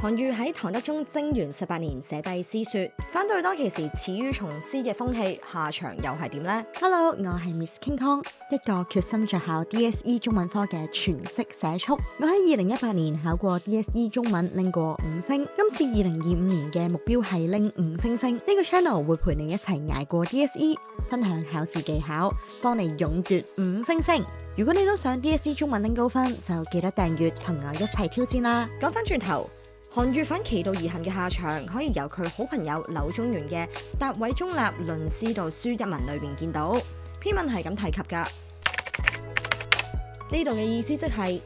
韓愈喺唐德宗貞元18年寫低詩說，反對當其時始於從師嘅風氣，下場又係點呢？ Hello，我係 Miss King Kong，一個決心着考 DSE 中文科嘅全職社畜。我喺2018年考過 DSE 中文，拎過5星。今次2025年嘅目標係拎5星星。呢個 channel 會陪你一齊捱過 DSE，分享考試技巧，幫你勇奪5星星。如果你都想 DSE 中文拎高分，就記得訂閱同我一齊挑戰啦。講翻轉頭，韓愈反其道而行嘅下場，可以由佢好朋友柳宗元嘅《答韋宗立論師道書一文》裏邊見到。篇文係咁提及噶，呢度嘅意思即係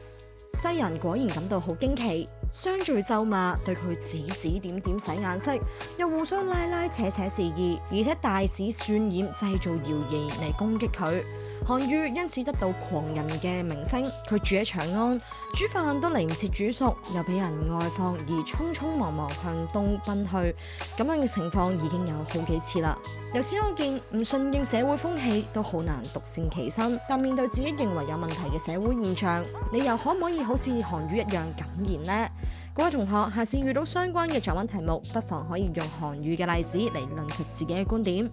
世人果然感到好驚奇，相聚咒罵，對佢指指點點使眼色，又互相拉拉扯扯示意，而且大肆渲染製造謠言嚟攻擊佢。韓愈因此得到狂人嘅名聲，佢住喺長安，煮飯都嚟唔切煮熟，又俾人外放而匆匆忙忙向東奔去，咁樣嘅情況已經有好幾次啦。由此可見，唔順應社會風氣都好難獨善其身，但面對自己認為有問題嘅社會現象，你又可唔可以好似韓愈一樣敢言呢？各位同學，下次遇到相關嘅作文題目，不妨可以用韓愈嘅例子嚟論述自己嘅觀點。